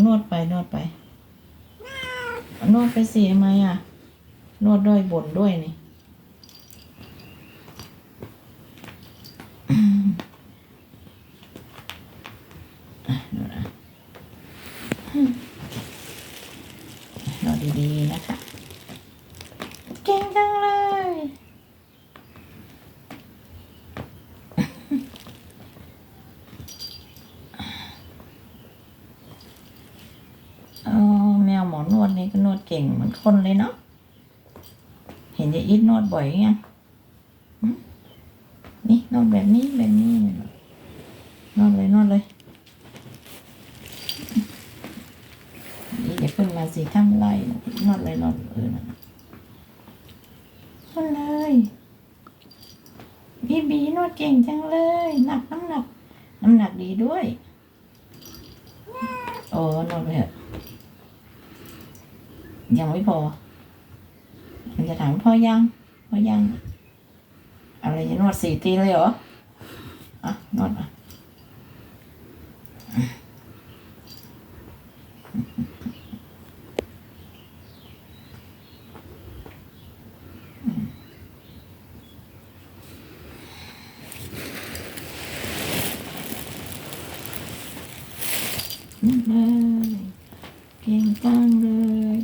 นวดไปนวดไปนวดไปสิทำไมอ่ะนวดด้วยบ่นด้วยนี่นวดดีๆนะคะเก่งจังเลยแมวหมอนวดนี่ก็นวดเก่งเหมือนคนเลยเนาะเห็นยายอีทนวดบ่อยยังนี่นวดแบบนี้นวดเลยนี่อย่าเพิ่งมาสิทำไรนวดเลยนวดเลยบีนวดเก่งจังเลยน้ำหนักดีด้วยนวดไปเถอะยังไม่พอมันจะถามพอยังอะไรจะนวด4 ทีเลยเหรอนวดเลยเก่งจังเลย